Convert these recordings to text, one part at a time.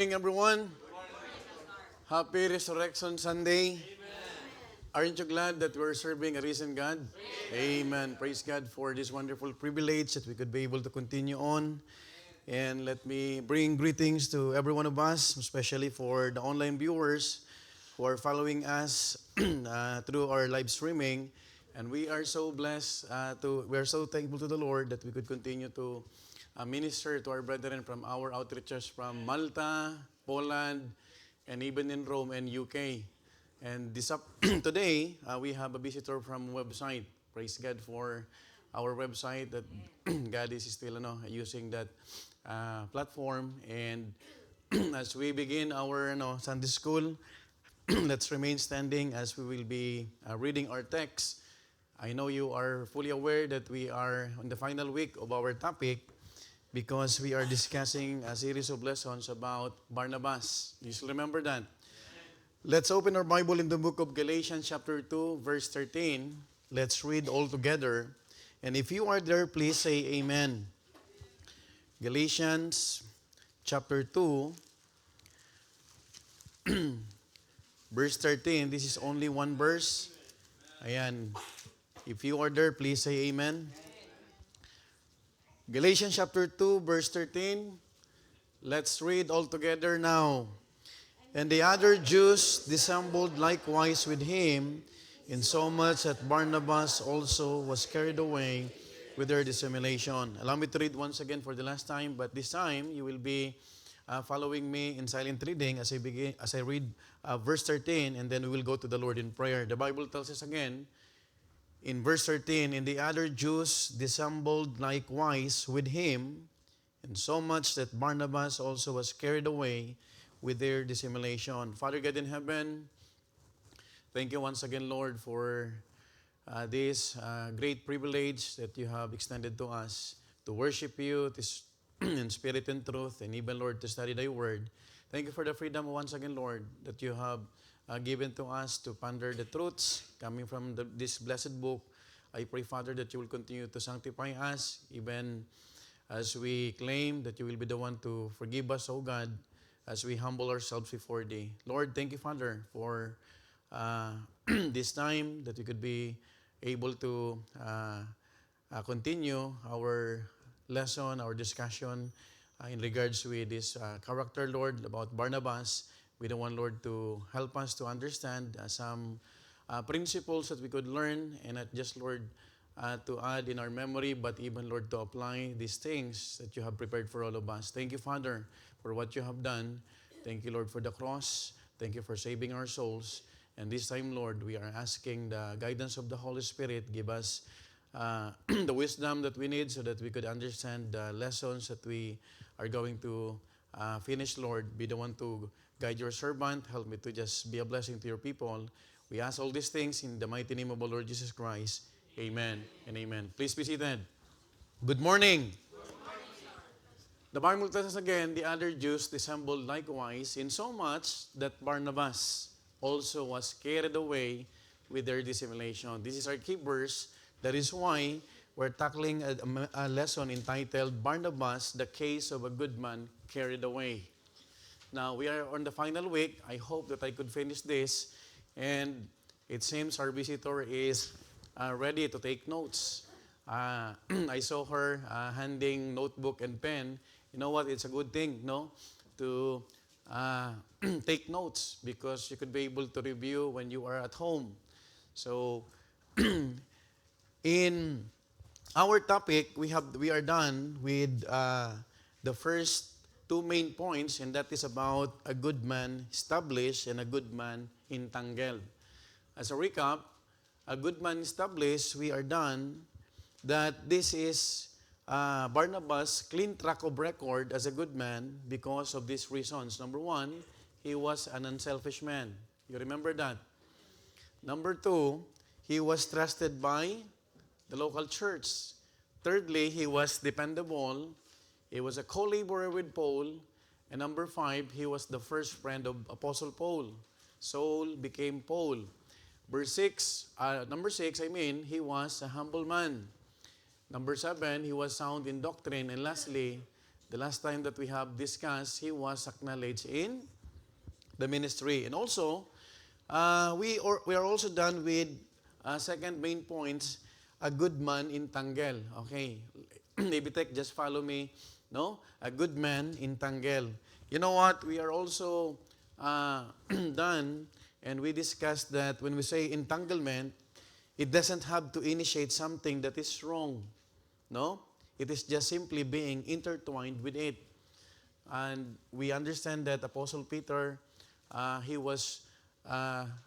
Morning, everyone. Happy Resurrection Sunday. Aren't you glad that we're serving a risen God? Amen. Praise God for this wonderful privilege that we could be able to continue on. And let me bring greetings to every one of us, especially for the online viewers who are following us through our live streaming. And we are so blessed we are so thankful to the Lord that we could continue to minister to our brethren from our outreaches from Malta, Poland, and even in Rome and UK. And today, we have a visitor from website. Praise God for our website that God is still using that platform. And as we begin our Sunday school, let's remain standing as we will be reading our text. I know you are fully aware that we are on the final week of our topic because we are discussing a series of lessons about Barnabas. You still remember that? Let's open our Bible in the book of Galatians chapter 2, verse 13. Let's read all together. And if you are there, please say amen. Galatians chapter 2, verse 13. This is only one verse. Ayan. If you are there, please say amen. Galatians chapter 2, verse 13. Let's read all together now. And the other Jews dissembled likewise with him, insomuch that Barnabas also was carried away with their dissimulation. Allow me to read once again for the last time, but this time you will be following me in silent reading as I read verse 13, and then we will go to the Lord in prayer. The Bible tells us again in verse 13, and the other Jews dissembled likewise with him, insomuch that Barnabas also was carried away with their dissimulation. Father God in heaven, thank you once again, Lord, for this great privilege that you have extended to us to worship you in spirit and truth, and even, Lord, to study thy word. Thank you for the freedom once again, Lord, that you have given to us to ponder the truths coming from this blessed book. I pray, Father, that you will continue to sanctify us, even as we claim that you will be the one to forgive us, O God, as we humble ourselves before thee. Lord, thank you, Father, for this time that we could be able to continue our lesson, our discussion in regards with this character, Lord, about Barnabas. We don't want, Lord, to help us to understand some principles that we could learn, and not just, Lord, to add in our memory, but even, Lord, to apply these things that you have prepared for all of us. Thank you, Father, for what you have done. Thank you, Lord, for the cross. Thank you for saving our souls. And this time, Lord, we are asking the guidance of the Holy Spirit. Give us the wisdom that we need so that we could understand the lessons that we are going to finish, Lord. Be the one to guide your servant. Help me to just be a blessing to your people. We ask all these things in the mighty name of our Lord Jesus Christ. Amen and amen. Please be seated. Good morning. The Bible tells us again, the other Jews dissembled likewise, insomuch that Barnabas also was carried away with their dissimulation. This is our key verse. That is why we're tackling a lesson entitled Barnabas, the Case of a Good Man Carried Away. Now, we are on the final week. I hope that I could finish this. And it seems our visitor is ready to take notes. I saw her handing notebook and pen. You know what? It's a good thing, no? To take notes because you could be able to review when you are at home. So, in our topic, we are done with the first two main points, and that is about a good man established and a good man entangled. As a recap, a good man established, we are done that this is Barnabas' clean track of record as a good man because of these reasons. Number one, he was an unselfish man. You remember that? Number two, he was trusted by the local church. Thirdly, he was dependable. He was a co-laborer with Paul. And number five, he was the first friend of Apostle Paul. Saul became Paul. Number six, he was a humble man. Number 7, he was sound in doctrine. And lastly, The last time that we have discussed, he was acknowledged in the ministry. And also, we are also done with second main point, a good man in Tanggel. Okay, Ibitek, just follow me. No, a good man in Tanggel. You know what? We are also done, and we discussed that when we say entanglement, it doesn't have to initiate something that is wrong. No, it is just simply being intertwined with it. And we understand that Apostle Peter, he was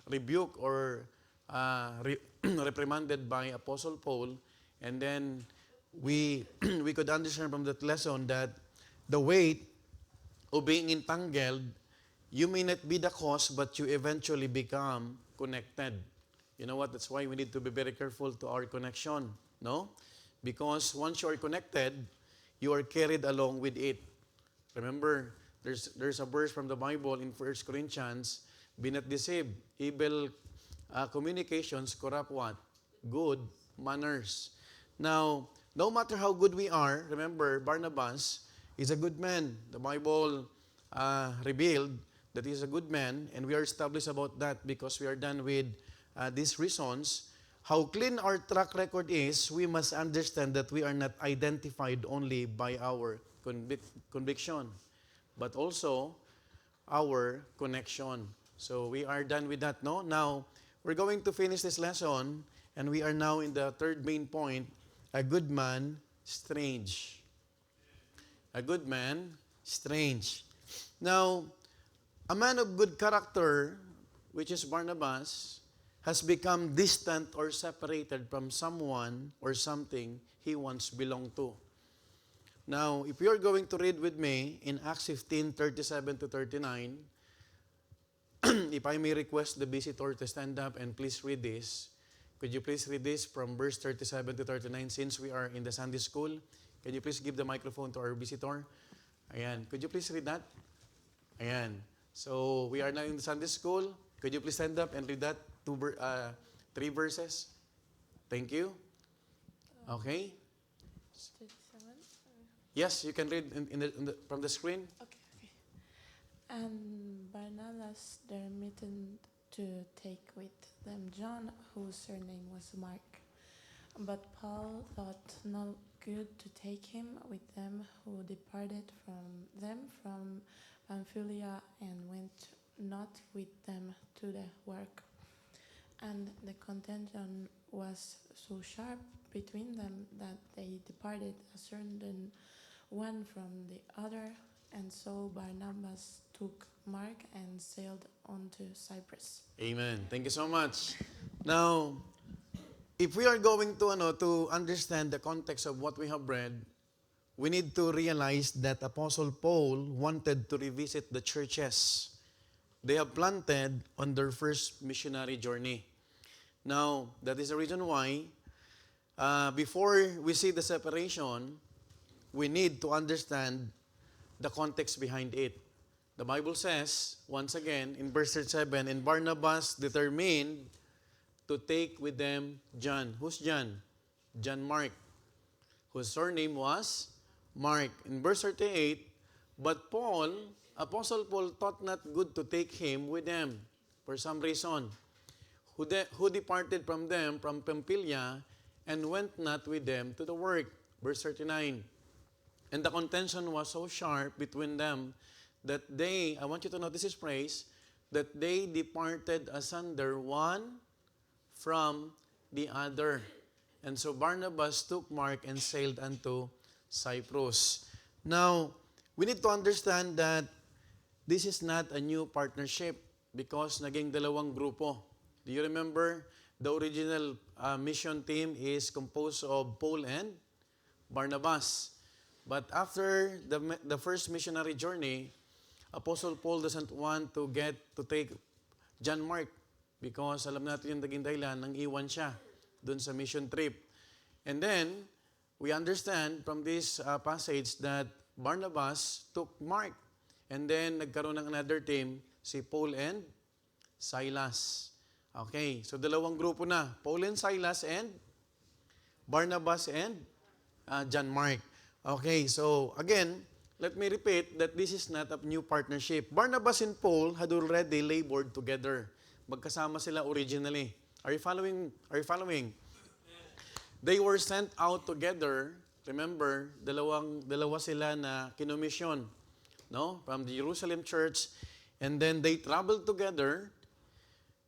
rebuked or reprimanded by Apostle Paul, and then we we could understand from that lesson that the weight of being entangled, you may not be the cause, but you eventually become connected. You know what? That's why we need to be very careful to our connection, no? Because once you are connected, you are carried along with it. Remember, there's a verse from the Bible in 1 Corinthians, be not deceived. Evil communications corrupt what? Good manners. Now, no matter how good we are, remember, Barnabas is a good man. The Bible revealed that he is a good man, and we are established about that because we are done with these reasons. How clean our track record is, we must understand that we are not identified only by our conviction, but also our connection. So we are done with that, no? Now, we're going to finish this lesson, and we are now in the third main point, a good man, strange. A good man, strange. Now, a man of good character, which is Barnabas, has become distant or separated from someone or something he once belonged to. Now, if you are going to read with me in Acts 15:37 to 39, if I may request the visitor to stand up and please read this. Could you please read this from verse 37 to 39 since we are in the Sunday school? Can you please give the microphone to our visitor? Ayan. Could you please read that? Ayan. So, we are now in the Sunday school. Could you please stand up and read that? 3 verses? Thank you. Okay. 37? Yes, you can read from the screen. Okay. And Barnabas there meeting to take with them John, whose surname was Mark. But Paul thought not good to take him with them, who departed from them from Pamphylia and went not with them to the work. And the contention was so sharp between them that they departed a certain one from the other, and so Barnabas took Mark and sailed on to Cyprus. Amen. Thank you so much. Now, if we are going to understand the context of what we have read, we need to realize that Apostle Paul wanted to revisit the churches they have planted on their first missionary journey. Now, that is the reason why, before we see the separation, we need to understand the context behind it. The Bible says, once again, in verse 37, and Barnabas determined to take with them John. Who's John? John Mark, whose surname was Mark. In verse 38, but Paul, Apostle Paul, thought not good to take him with them for some reason, who departed from them from Pamphylia and went not with them to the work. Verse 39. And the contention was so sharp between them that they, I want you to notice this phrase, that they departed asunder one from the other. And so Barnabas took Mark and sailed unto Cyprus. Now, we need to understand that this is not a new partnership because naging dalawang grupo. Do you remember the original mission team is composed of Paul and Barnabas. But after the first missionary journey, Apostle Paul doesn't want to take John Mark because alam natin yung naging dahilan nang iwan siya dun sa mission trip. And then, we understand from this passage that Barnabas took Mark. And then, nagkaroon ng another team, si Paul and Silas. Okay, so dalawang grupo na. Paul and Silas and Barnabas and John Mark. Okay, so again, let me repeat that this is not a new partnership. Barnabas and Paul had already labored together. Magkasama sila originally. Are you following? Are you following? They were sent out together. Remember, dalawa sila na kinomisyon, no? From the Jerusalem church. And then they traveled together.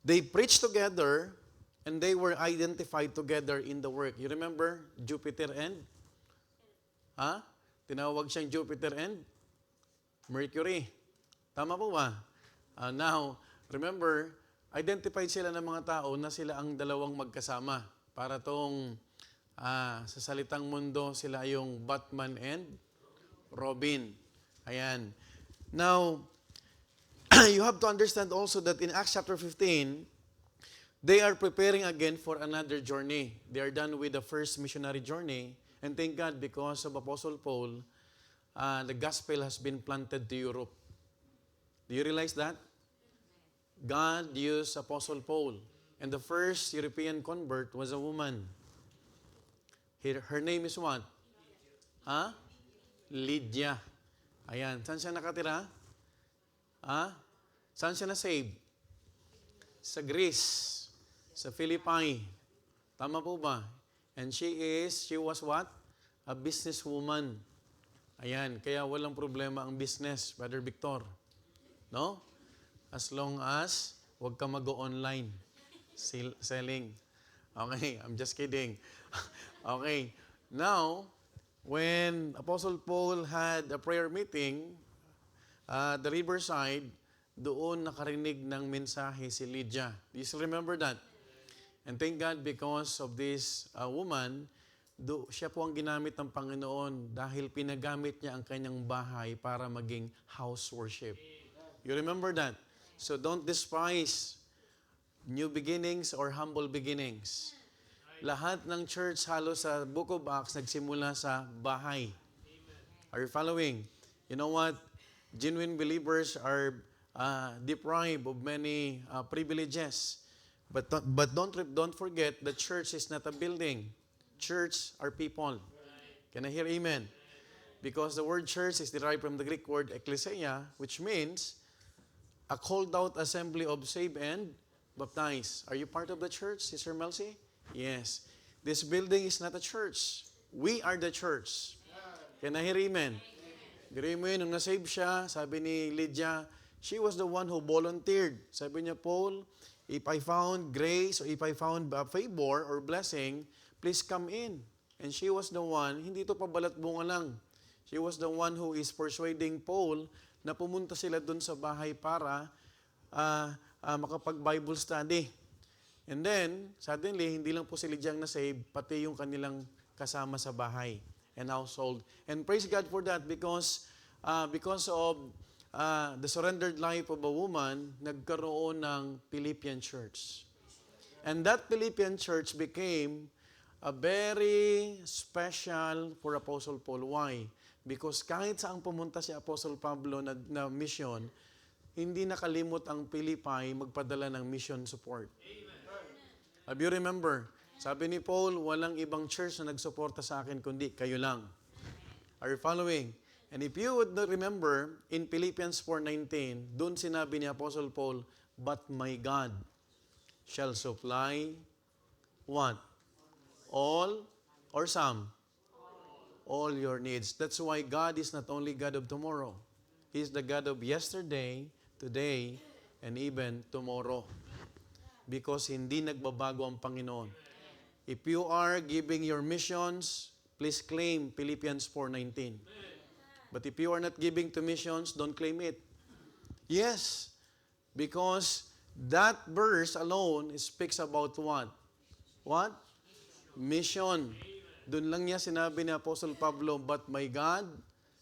They preached together. And they were identified together in the work. You remember Jupiter and? Tinawag siyang Jupiter and Mercury. Tama po ba? Now, remember, identified sila ng mga tao na sila ang dalawang magkasama. Para tong sa salitang mundo, sila yung Batman and Robin. Ayan. Now, you have to understand also that in Acts chapter 15, they are preparing again for another journey. They are done with the first missionary journey. And thank God, because of Apostle Paul, the gospel has been planted to Europe. Do you realize that? God used Apostle Paul. And the first European convert was a woman. Her name is what? Lydia. Ayan. Saan siya nakatira? Saan siya na-save? Sa Greece. Sa Philippi. Tama po ba? And she was what? A businesswoman. Ayan, kaya walang problema ang business, Brother Victor. No? As long as wag ka mag-online selling. Okay, I'm just kidding. Okay. Now, when Apostle Paul had a prayer meeting at the riverside, doon nakarinig ng mensahe si Lydia. Do you still remember that? And thank God, because of this woman, siya po ang ginamit ng Panginoon dahil pinagamit niya ang kanyang bahay para maging house worship. You remember that? So don't despise new beginnings or humble beginnings. Lahat ng church halos sa Book of Acts nagsimula sa bahay. Are you following? You know what? Genuine believers are deprived of many privileges. But don't forget, the church is not a building. Church are people. Can I hear amen? Because the word church is derived from the Greek word ekklesia, which means a called out assembly of saved and baptized. Are you part of the church, Sister Melcy? Yes. This building is not a church. We are the church. Can I hear amen? Biro mo yun, nung nasave siya, sabi ni Lydia, she was the one who volunteered. Sabi niya, Paul, if I found grace or if I found favor or blessing, please come in. And she was the one, hindi ito pabalat bunga lang. She was the one who is persuading Paul na pumunta sila dun sa bahay para makapag-Bible study. And then, suddenly, hindi lang po si Lydia ang nasave, pati yung kanilang kasama sa bahay and household. And praise God for that because of the surrendered life of a woman, nagkaroon ng Philippian church. And that Philippian church became a very special for Apostle Paul. Why? Because kahit saan pumunta si Apostle Pablo na mission, hindi nakalimot ang Philippi magpadala ng mission support. Have you remember? Sabi ni Paul, walang ibang church na nagsuporta sa akin kundi kayo lang. Are you following? And if you would not remember, in Philippians 4:19, doon sinabi ni Apostle Paul, but my God shall supply what? All or some? All your needs. That's why God is not only God of tomorrow. He is the God of yesterday, today, and even tomorrow. Because hindi nagbabago ang Panginoon. If you are giving your missions, please claim Philippians 4:19. But if you are not giving to missions, don't claim it. Yes, because that verse alone speaks about what? What? Mission. Doon lang niya sinabi ni Apostle Pablo, but my God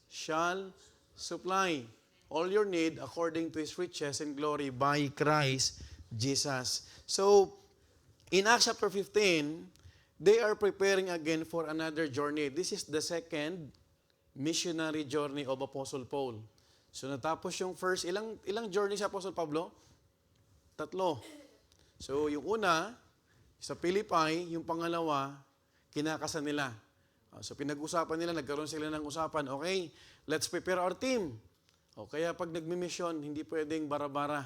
shall supply all your need according to His riches and glory by Christ Jesus. So, in Acts chapter 15, they are preparing again for another journey. This is the second missionary journey of Apostle Paul. So natapos yung first, ilang journey si Apostle Pablo? 3. So yung una, sa Philippi, yung pangalawa, kinakasan nila. So pinag-usapan nila, nagkaroon sila ng usapan, okay, let's prepare our team. O kaya pag nagmi-mission, hindi pwedeng bara-bara.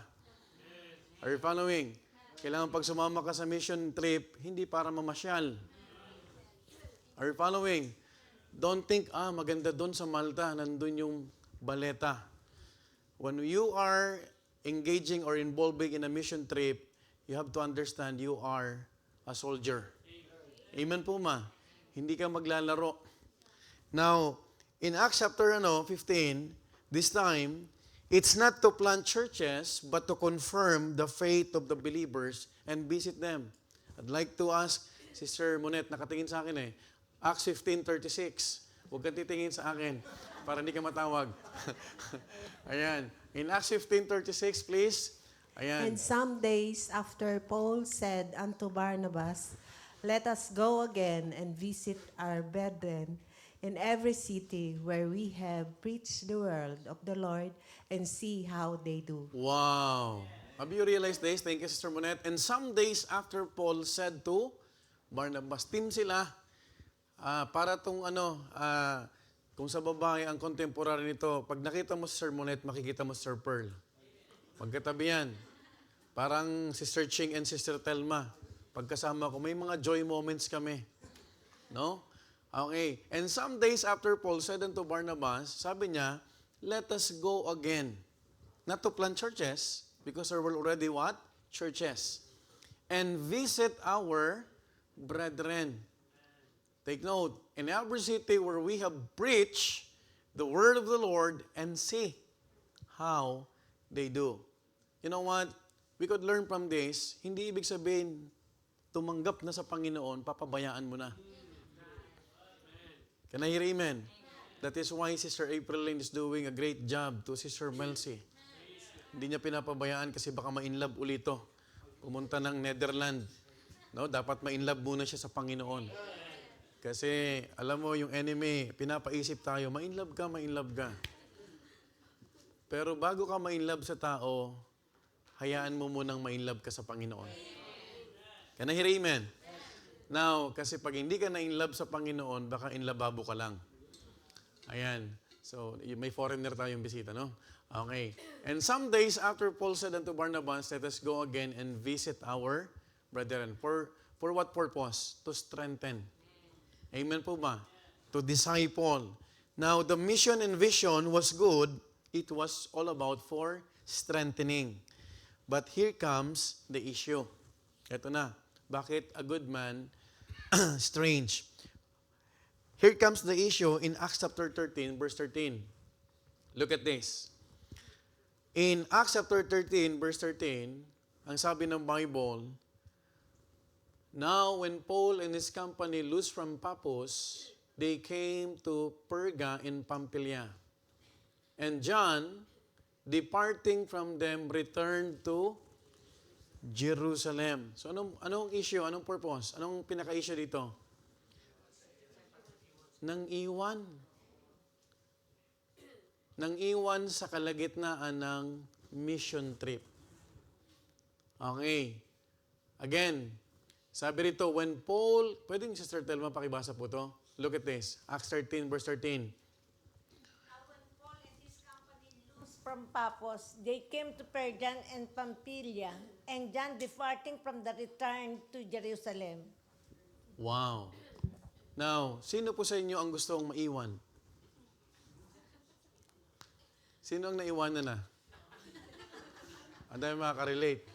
Are you following? Kailangan pag sumama ka sa mission trip, hindi para mamasyal. Are you following? Don't think, maganda doon sa Malta, nandun yung baleta. When you are engaging or involving in a mission trip, you have to understand you are a soldier. Amen po ma. Hindi ka maglalaro. Now, in Acts chapter 15, this time, it's not to plant churches, but to confirm the faith of the believers and visit them. I'd like to ask Sister Monet, nakatingin sa akin Acts 15:36. Huwag kang titingin sa akin para hindi ka matawag. Ayan. In Acts 15:36, please. Ayan. And some days after Paul said unto Barnabas, let us go again and visit our brethren in every city where we have preached the word of the Lord and see how they do. Wow. Have you realized this? Thank you, Sister Monet. And some days after Paul said to Barnabas, team sila, para tong kung sa babae ang contemporary nito, pag nakita mo si Sir Monet, makikita mo si Sir Pearl. Magkatabi yan. Parang Sister Ching and Sister Telma. Pagkasama ko, may mga joy moments kami. No? Okay. And some days after Paul said unto Barnabas, sabi niya, let us go again. Not to plant churches, because there were already what? Churches. And visit our brethren. Take note, in every city where we have preached the word of the Lord and see how they do. You know what? We could learn from this. Hindi ibig sabihin, tumanggap na sa Panginoon, papabayaan mo na. Can I hear amen? That is why Sister April Lynn is doing a great job to Sister Melcy. Hindi niya pinapabayaan kasi baka ma-inlove ulito. Pumunta ng Netherlands. No, dapat ma-inlove muna siya sa Panginoon. Kasi, alam mo, yung enemy, pinapaisip tayo, ma-inlove ka, ma-inlove ka. Pero bago ka ma-inlove sa tao, hayaan mo munang ma-inlove ka sa Panginoon. Can I hear amen? Now, kasi pag hindi ka na-inlove sa Panginoon, baka inlababo ka lang. Ayan. So, may foreigner tayong bisita, no? Okay. And some days after Paul said unto Barnabas, let us go again and visit our brethren. For what purpose? To strengthen. Amen po ba? To disciple. Now, the mission and vision was good. It was all about for strengthening. But here comes the issue. Ito na. Bakit a good man strange? Here comes the issue in Acts chapter 13, verse 13. Look at this. In Acts chapter 13, verse 13, ang sabi ng Bible, now, when Paul and his company loosed from Paphos, they came to Perga in Pamphylia. And John, departing from them, returned to Jerusalem. So, anong issue? Anong purpose? Anong pinaka-issue dito? Nang iwan. Nang iwan sa kalagitnaan ng mission trip. Okay. Again, sabi rito, when Paul, pwedeng Sister Telma pakibasa po to? Look at this. Acts 13, verse 13. When Paul and his company loosed from Paphos, they came to Perga and Pamphylia, and John departing from the return to Jerusalem. Wow. Now, sino po sa inyo ang gustong maiwan? Sino ang naiwanan na? Ang dami makaka-relate.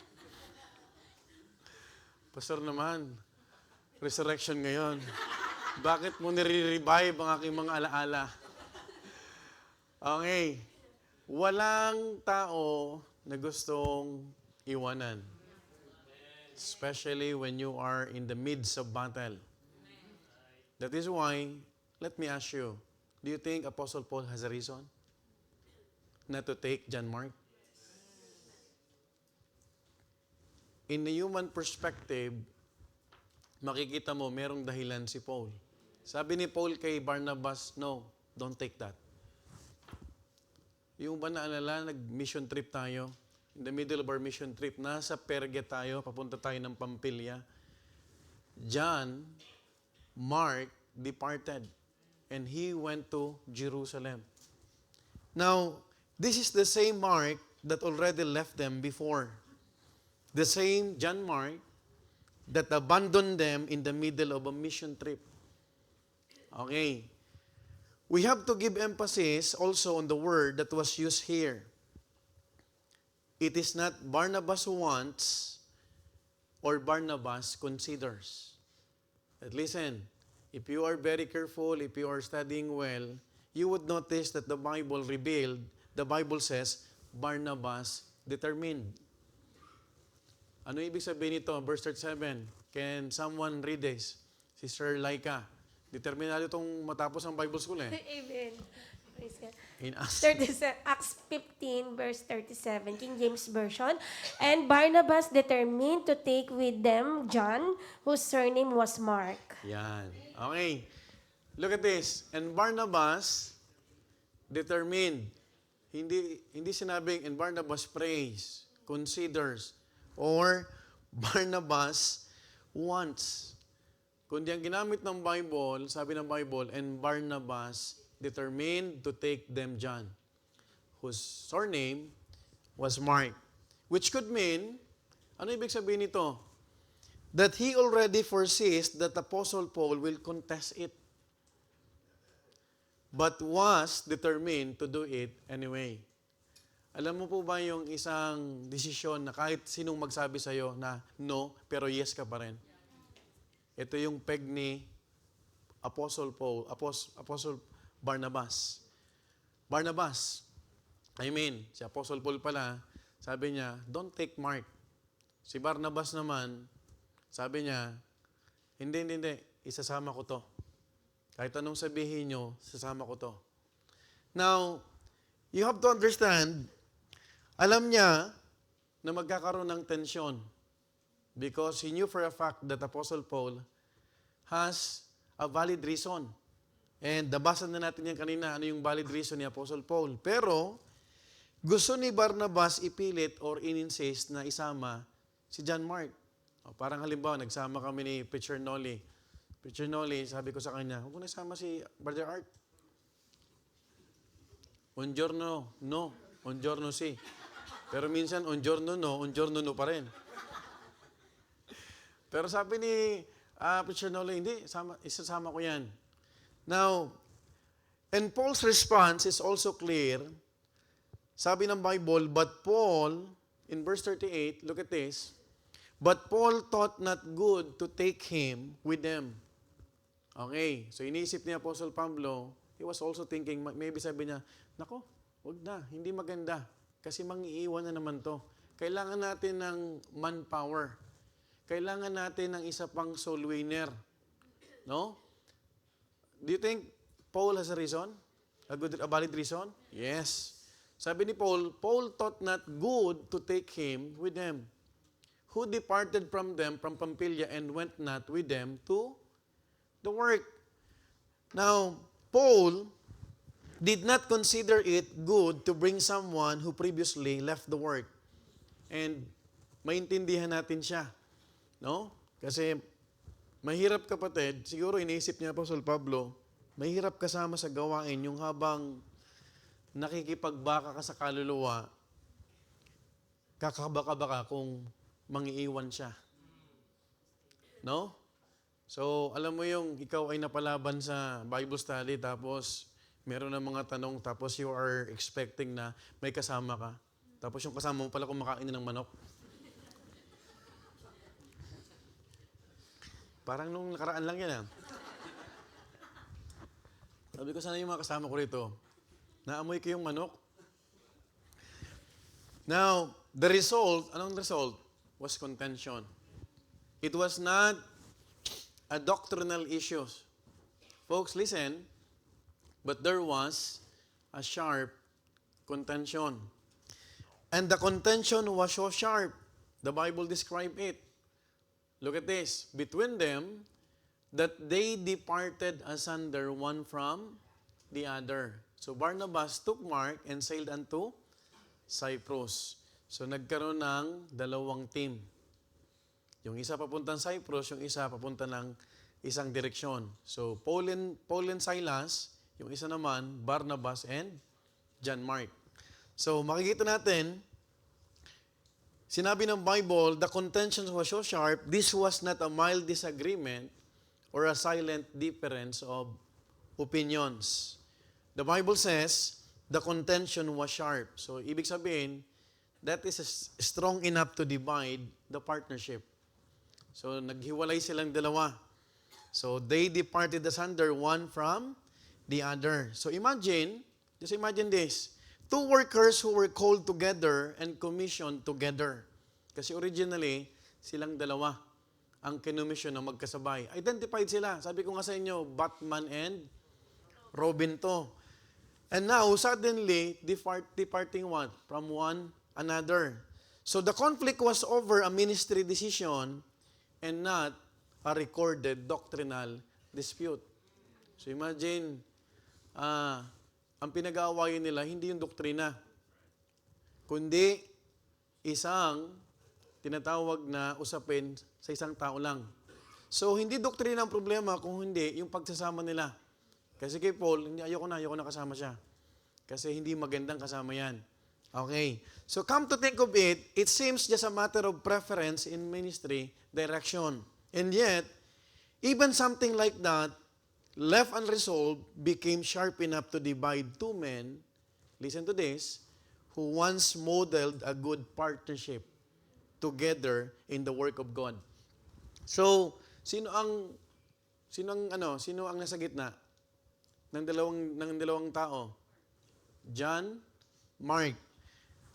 Pastor naman, resurrection ngayon. Bakit mo nire-revive ang aking mga alaala? Okay. Walang tao na gustong iwanan. Especially when you are in the midst of battle. That is why, let me ask you, do you think Apostle Paul has a reason not to take John Mark? In the human perspective, makikita mo merong dahilan si Paul. Sabi ni Paul kay Barnabas, no, don't take that. Yung ba naalala, nag-mission trip tayo? In the middle of our mission trip, nasa Perga tayo, papunta tayo ng Pamphylia. John, Mark, departed. and he went to Jerusalem. Now, this is the same Mark that already left them before. The same John Mark that abandoned them in the middle of a mission trip. Okay. We have to give emphasis also on the word that was used here. It is not Barnabas wants or Barnabas considers. But listen, if you are very careful, if you are studying well, you would notice that the Bible revealed, the Bible says, Barnabas determined. Ano ibig sabihin nito? Verse 37. Can someone read this? Sister Laika. Determinado itong matapos ang Bible school eh. Amen. Praise God. In Acts. 37, Acts 15, verse 37, King James Version. And Barnabas determined to take with them John, whose surname was Mark. Yan. Okay. Look at this. And Barnabas determined. Hindi sinabing, and Barnabas prays, considers, or Barnabas wants. Kundi ang ginamit ng Bible, sabi ng Bible, and Barnabas determined to take them John, whose surname was Mark. Which could mean, ano ibig sabihin nito? That he already foresees that Apostle Paul will contest it, but was determined to do it anyway. Alam mo po ba yung isang desisyon na kahit sinong magsabi sa'yo na no, pero yes ka pa rin? Ito yung peg ni Apostle Paul, Apostle Barnabas. Barnabas, si Apostle Paul pala, sabi niya, don't take Mark. Si Barnabas naman, sabi niya, hindi, isasama ko to. Kahit anong sabihin nyo, sasama ko to. Now, you have to understand, alam niya na magkakaroon ng tensyon because he knew for a fact that Apostle Paul has a valid reason. And nabasa na natin yan kanina, ano yung valid reason ni Apostle Paul. Pero, gusto ni Barnabas ipilit or in-insist na isama si John Mark. O, parang halimbawa, nagsama kami ni Preacher Nolly. Preacher Nolly, sabi ko sa kanya, huwag mo nasama si Brother Art. Ongiorno, no. Ongiorno si. Pero minsan, ongiorno no pa rin. Pero sabi ni Preacher Nolly, hindi, isasama ko yan. Now, and Paul's response is also clear. Sabi ng Bible, but Paul, in verse 38, look at this, but Paul thought not good to take him with them. Okay, so iniisip ni Apostle Pablo, he was also thinking, maybe sabi niya, nako, wag na, hindi maganda, kasi mangiiwan na naman to. Kailangan natin ng manpower. Kailangan natin ng isa pang soul winner. No? Do you think Paul has a reason? A valid reason? Yes. Sabi ni Paul thought not good to take him with them, who departed from them from Pamphylia and went not with them to the work. Now, Paul did not consider it good to bring someone who previously left the work. And maintindihan natin siya. No? Kasi mahirap kapatid, siguro iniisip niya Apostle Pablo, mahirap kasama sa gawain yung habang nakikipagbaka ka sa kaluluwa, kakabaka-baka kung mangiiwan siya. No? So, alam mo yung ikaw ay napalaban sa Bible study tapos meron ng mga tanong tapos you are expecting na may kasama ka. Tapos yung kasama mo pala kumakain ng manok. Parang nung nakaraan lang yan. Sabi ko, sana yung mga kasama ko rito, naamoy ko yung manok. Now, the result, anong result? Was contention. It was not a doctrinal issue. Folks, listen, but there was a sharp contention. And the contention was so sharp, the Bible described it. Look at this. Between them, that they departed asunder one from the other. So Barnabas took Mark and sailed unto Cyprus. So nagkaroon ng dalawang team. Yung isa papuntang Cyprus, yung isa papunta ng isang direksyon. So, Paul and Silas, yung isa naman, Barnabas and John Mark. So, makikita natin, sinabi ng Bible, the contention was so sharp, this was not a mild disagreement or a silent difference of opinions. The Bible says, the contention was sharp. So, ibig sabihin, that is strong enough to divide the partnership. So, naghiwalay silang dalawa. So, they departed asunder one from the other. So, just imagine this. Two workers who were called together and commissioned together. Kasi originally, silang dalawa ang kinumisyon na magkasabay. Identified sila. Sabi ko nga sa inyo, Batman and Robin to. And now, suddenly, departing what? From one another. So the conflict was over a ministry decision and not a recorded doctrinal dispute. So imagine, ang pinag-aawayan nila, hindi yung doktrina, kundi isang tinatawag na usapin sa isang tao lang. So hindi doktrina ang problema, kung hindi yung pagsasama nila. Kasi kay Paul, ayoko na kasama siya. Kasi hindi magandang kasama yan. Okay. So come to think of it, it seems just a matter of preference in ministry direction. And yet, even something like that, left unresolved, became sharp enough to divide two men, listen to this, who once modeled a good partnership together in the work of God. So, sino ang nasa gitna ng dalawang tao? John Mark.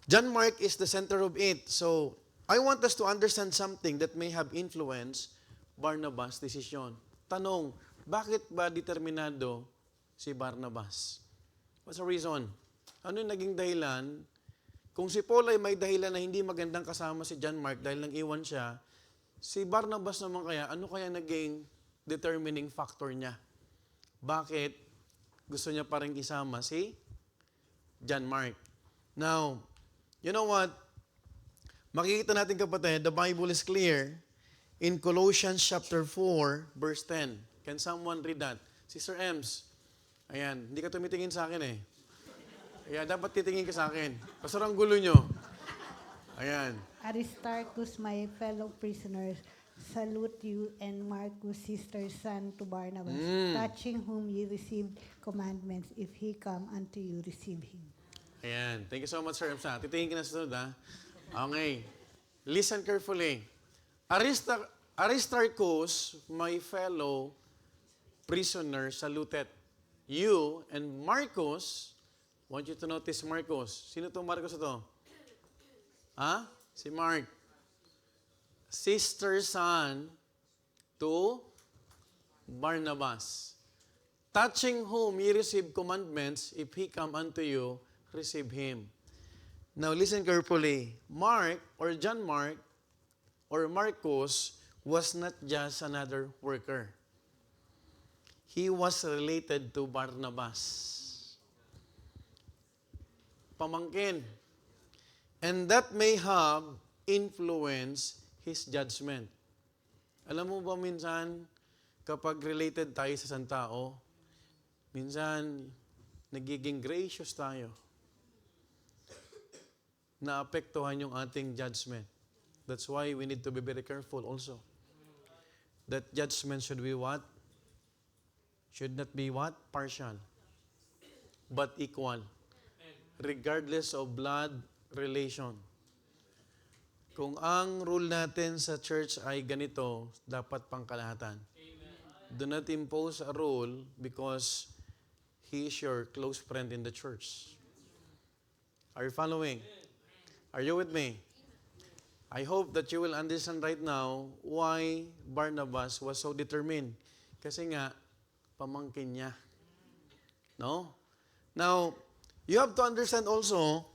John Mark is the center of it. So, I want us to understand something that may have influenced Barnabas' decision. Tanong, bakit ba determinado si Barnabas? What's the reason? Ano yung naging dahilan? Kung si Paul ay may dahilan na hindi magandang kasama si John Mark dahil nang iwan siya, si Barnabas naman kaya, ano kaya naging determining factor niya? Bakit gusto niya pa rin isama si John Mark? Now, you know what? Makikita natin kapatid, the Bible is clear in Colossians chapter 4, verse 10. Can someone read that? Sister Ems, ayan, hindi ka tumitingin sa akin eh. Ayan, dapat titingin ka sa akin. Pastor, ang gulo nyo. Ayan. Aristarchus, my fellow prisoners, salute you, and Marcus, sister's son to Barnabas, touching whom ye received commandments. If he come unto you, receive him. Ayan. Thank you so much, Sir Ems. Titingin ka na sa sunod, ha? Okay. Listen carefully. Aristarchus, my fellow prisoner, saluted you, and Marcus, want you to notice Marcus. Sino itong Marcus ito? Ha? Si Mark. Sister son to Barnabas. Touching whom ye receive commandments, if he come unto you, receive him. Now listen carefully. Mark, or John Mark, or Marcus, was not just another worker. He was related to Barnabas. Pamangkin. And that may have influenced his judgment. Alam mo ba minsan, kapag related tayo sa isang tao, minsan, nagiging gracious tayo. Naapektuhan yung ating judgment. That's why we need to be very careful also. That judgment should be what? Should not be what? Partial. But equal. Regardless of blood relation. Kung ang rule natin sa church ay ganito, dapat pangkalahatan. Do not impose a rule because he is your close friend in the church. Are you following? Are you with me? I hope that you will understand right now why Barnabas was so determined. Kasi nga, pamangkin niya. No? Now, you have to understand also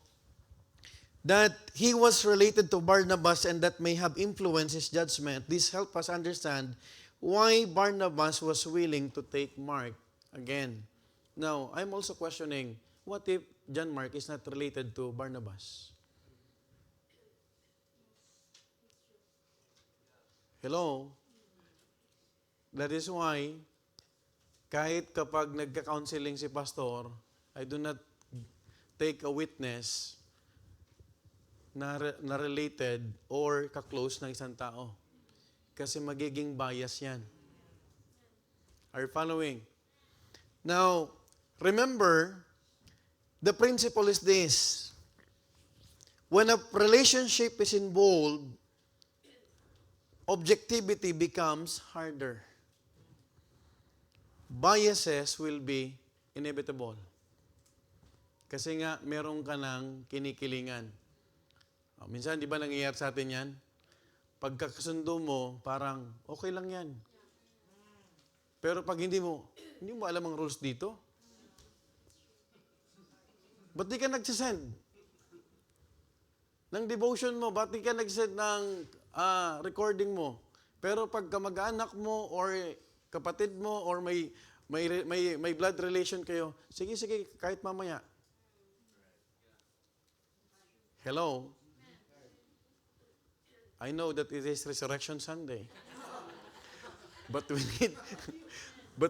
that he was related to Barnabas and that may have influenced his judgment. This helps us understand why Barnabas was willing to take Mark again. Now, I'm also questioning, what if John Mark is not related to Barnabas? Hello? That is why, kahit kapag nagka-counseling si pastor, I do not take a witness na related or ka-close ng isang tao. Kasi magiging bias yan. Are you following? Now, remember, the principle is this. When a relationship is involved, objectivity becomes harder. Biases will be inevitable. Kasi nga, meron ka ng kinikilingan. Minsan, di ba nangyayari sa atin yan? Pagkakasundo mo, parang okay lang yan. Pero pag hindi mo alam ang rules dito. Ba't di ka nagsisend ng devotion mo? Ba't di ka nagsisend ng recording mo? Pero pag kamag-anak mo or kapatid mo or may blood relation kayo, sige, kahit mamaya. Hello? I know that it is Resurrection Sunday. But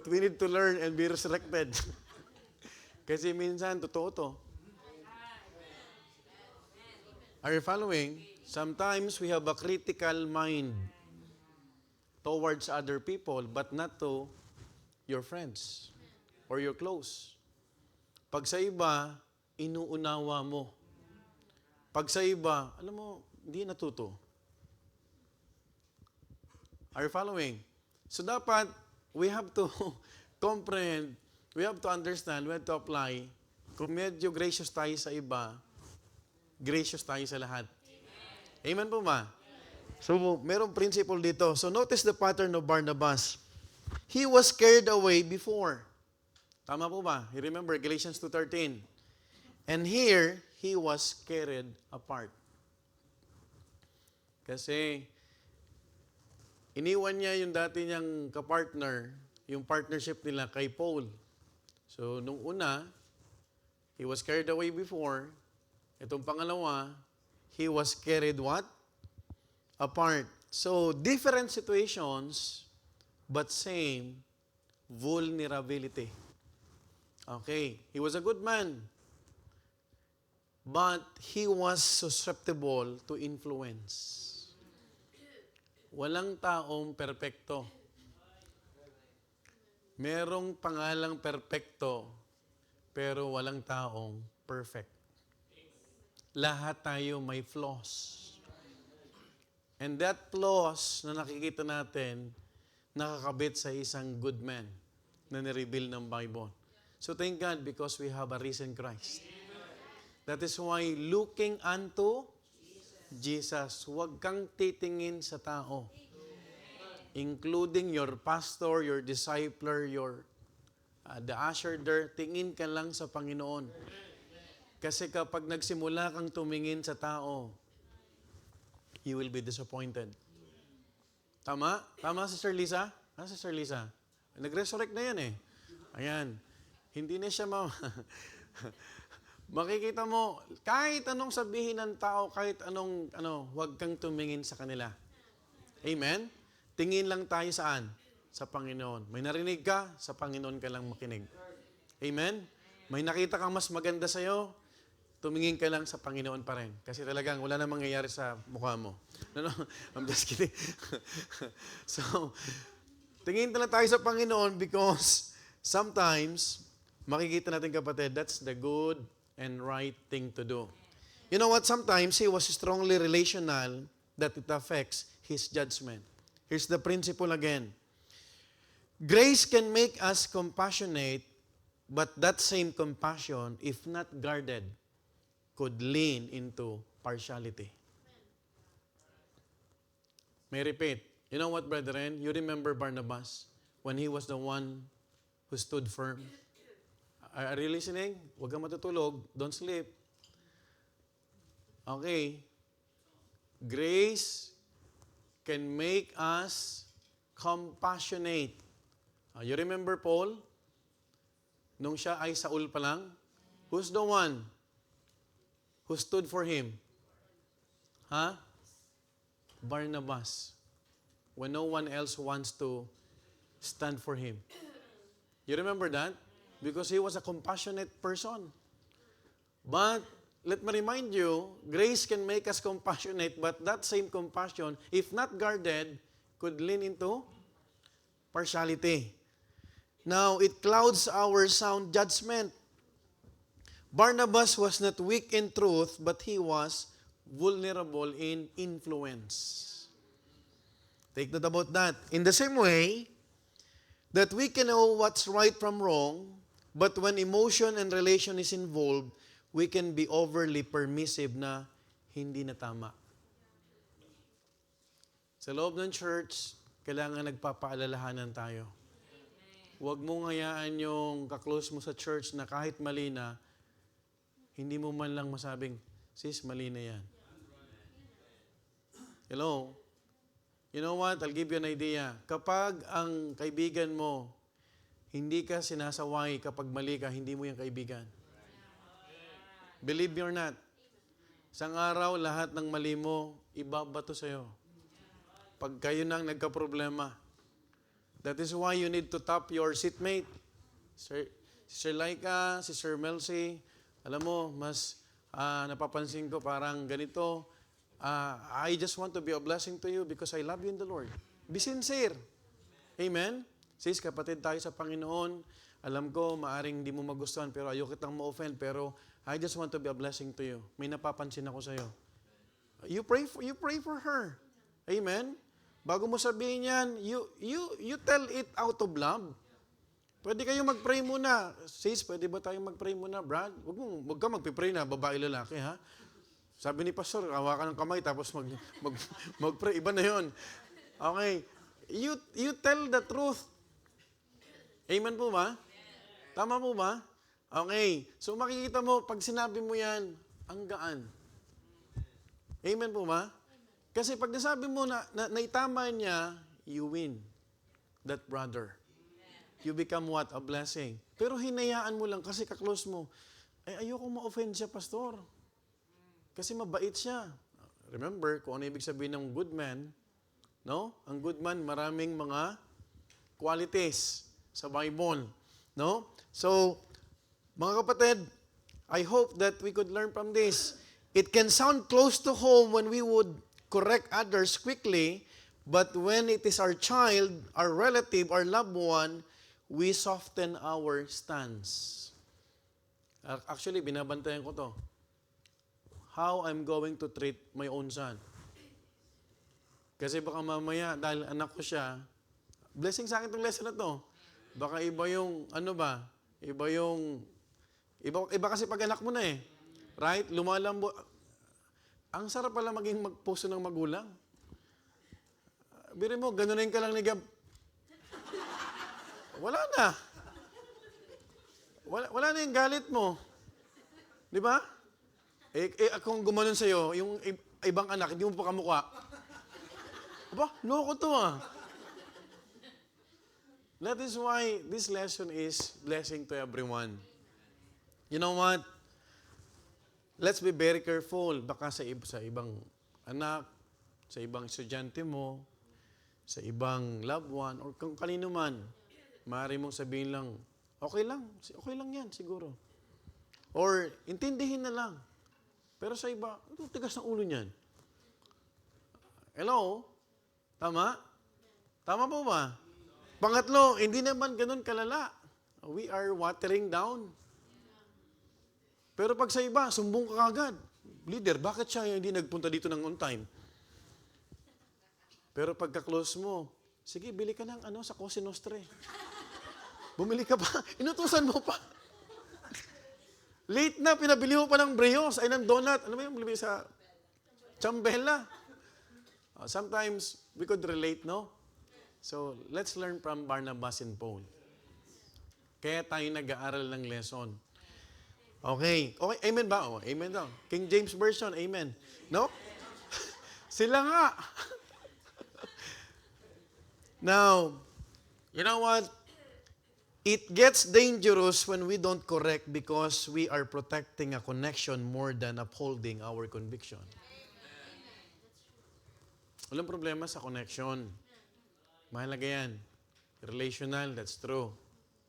we need to learn and be resurrected. Kasi minsan, totoo to. Are you following? Sometimes we have a critical mind towards other people, but not to your friends or your close. Pag sa iba, inuunawa mo. Pag sa iba, alam mo, hindi natuto. Are you following? So dapat, we have to comprehend, we have to understand, we have to apply. Kung medyo gracious tayo sa iba, gracious tayo sa lahat. Amen po ba? So, merong principle dito. So, notice the pattern of Barnabas. He was carried away before. Tama po ba? You remember Galatians 2:13. And here, he was carried apart. Kasi, iniwan niya yung dati niyang kapartner, yung partnership nila kay Paul. So, nung una, he was carried away before. Itong pangalawa, he was carried what? Apart. So, different situations, but same vulnerability. Okay, he was a good man, but he was susceptible to influence. Walang taong perpekto. Merong pangalang perpekto, pero walang taong perfect. Lahat tayo may flaws. And that flaws na nakikita natin, nakakabit sa isang good man na nireveal ng Bible. So thank God because we have a risen Christ. That is why looking unto Jesus, huwag kang titingin sa tao. Including your pastor, your discipler, the usher there, tingin ka lang sa Panginoon. Kasi kapag nagsimula kang tumingin sa tao, you will be disappointed. Tama? Tama, Sister Lisa? Sister Lisa? Nag-resurrect na yan eh. Ayan. Hindi na siya makikita mo, kahit anong sabihin ng tao, kahit anong, huwag kang tumingin sa kanila. Amen? Tingin lang tayo saan? Sa Panginoon. May narinig ka, sa Panginoon ka lang makinig. Amen? May nakita kang mas maganda sa'yo, tumingin ka lang sa Panginoon pa rin. Kasi talagang wala na mangyayari sa mukha mo. No, I'm just kidding. So, tingin lang tayo sa Panginoon because sometimes, makikita natin kapatid, that's the good and right thing to do. You know what? Sometimes he was strongly relational that it affects his judgment. Here's the principle again. Grace can make us compassionate, but that same compassion, if not guarded, could lean into partiality. May repeat. You know what, brethren? You remember Barnabas when he was the one who stood firm? Are you listening? Huwag kang matutulog. Don't sleep. Okay. Grace can make us compassionate. You remember Paul? Nung siya ay Saul pa lang? Who's the one who stood for him? Barnabas. When no one else wants to stand for him. You remember that? Because he was a compassionate person. But let me remind you, grace can make us compassionate, but that same compassion, if not guarded, could lean into partiality. Now, it clouds our sound judgment. Barnabas was not weak in truth, but he was vulnerable in influence. Take note about that. In the same way, that we can know what's right from wrong, but when emotion and relation is involved, we can be overly permissive na hindi na tama. Sa loob ng church, kailangan nagpapaalalahanan tayo. Huwag mong hayaan yung kaklose mo sa church na kahit mali na, hindi mo man lang masabing, sis, mali na yan. Hello? You know what? I'll give you an idea. Kapag ang kaibigan mo, hindi ka sinasaway kapag mali ka, hindi mo yung kaibigan. Believe me or not, isang araw, lahat ng mali mo, ibabato sa'yo. Pag kayo nang nagka-problema. That is why you need to tap your seatmate. Sir Laika, si Sir Melcy, alam mo, mas napapansin ko parang ganito, I just want to be a blessing to you because I love you in the Lord. Be sincere. Amen? Sis, kapatid tayo sa Panginoon. Alam ko, maaring di mo magustuhan, pero ayoko kitang ma-offend, pero I just want to be a blessing to you. May napapansin ako sa'yo. You pray for her. Amen? Bago mo sabihin yan, you tell it out of love. Pwede kayo mag-pray muna. Sis, pwede ba tayong mag-pray muna, Brad? Huwag ka mag-pray na, babae lalaki, ha? Sabi ni Pastor, hawakan ng kamay, tapos mag-pray. Iba na yun. Okay. You tell the truth. Amen po ba? Tama po ba? Okay. So makikita mo, pag sinabi mo yan, ang gaan. Amen po ba? Kasi pag nasabi mo na naitama niya, you win that brother. You become what? A blessing. Pero hinayaan mo lang kasi kaklose mo. Ayoko ma-offend siya, Pastor. Kasi mabait siya. Remember, kung ano ibig sabihin ng good man, no? Ang good man, maraming mga qualities sa Bible. No? So, mga kapatid, I hope that we could learn from this. It can sound close to home when we would correct others quickly, but when it is our child, our relative, our loved one, we soften our stance. Actually, binabantayan ko to. How I'm going to treat my own son. Kasi baka mamaya, dahil anak ko siya, blessing sa akin itong lesson na to. Baka iba yung, iba kasi pag anak mo na eh. Right? Lumalambo. Ang sarap pala maging magpuso ng magulang. Biri mo, ganunin ka lang ni Gab. Wala na. Wala na yung galit mo. Di ba? Kung gumanon sa'yo, yung ibang anak, hindi mo pa kamukha. Aba, loko to ah. That is why this lesson is blessing to everyone. You know what? Let's be very careful. Baka sa ibang anak, sa ibang estudyante mo, sa ibang loved one, or kung kanino man, maaari mong sabihin lang, okay lang yan siguro. Or intindihin na lang. Pero sa iba, tigas ng ulo niyan. Hello? Tama? Tama po ba? Pangatlo, hindi naman ganun kalala. We are watering down. Pero pag sa iba, sumbong ka kagad. Leader, bakit siya hindi nagpunta dito ng on time? Pero pagka-close mo, sige, bili ka ng sa Cosa Nostra. Bumili ka pa. Inutusan mo pa. Late na, pinabili mo pa ng Brios, ay ng donut. Ano ba yung bili sa Chambella? Sometimes, we could relate, no? So, let's learn from Barnabas and Paul. Kaya tayo nag-aaral ng lesson. Okay. Okay, amen ba? Oh, amen daw. King James Version, amen. No? Sila nga. Now, you know what? It gets dangerous when we don't correct because we are protecting a connection more than upholding our conviction. Walang problema sa connection. Mahalaga yan. Relational, that's true.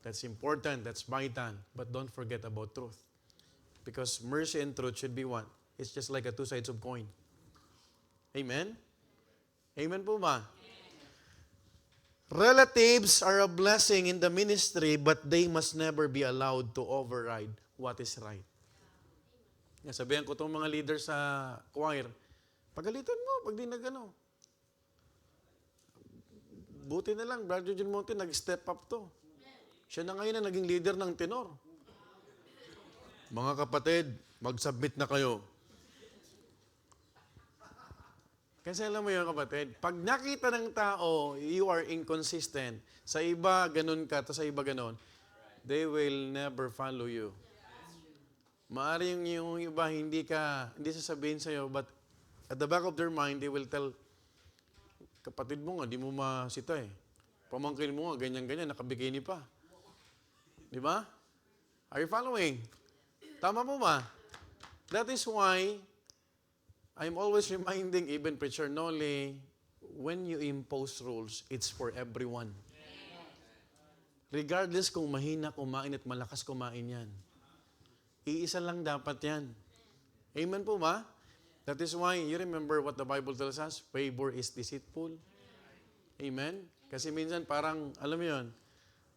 That's important, that's vital. But don't forget about truth. Because mercy and truth should be what? It's just like a two sides of coin. Amen? Amen po ba? Relatives are a blessing in the ministry, but they must never be allowed to override what is right. Sabihan ko itong mga leader sa choir, pagalitan mo, pag di nagano. Buti na lang, Brother John Monte, nag-step up to. Siya na ngayon na naging leader ng tenor. Mga kapatid, mag-submit na kayo. Kasi alam mo yun, kapatid, pag nakita ng tao, you are inconsistent, sa iba ganun ka, sa iba ganun, they will never follow you. Maaring yung iba, hindi sasabihin sa'yo, but at the back of their mind, they will tell, kapatid mo nga, di mo masita eh. Pamangkin mo nga, ganyan-ganyan, nakabikini pa. Di ba? Are you following? Tama po ba? That is why, I'm always reminding even Preacher Noli, when you impose rules, it's for everyone. Regardless kung mahina kumain at malakas kumain yan. Iisa lang dapat yan. Amen po ba? That is why, you remember what the Bible tells us? Favor is deceitful. Amen? Kasi minsan parang, alam mo yun,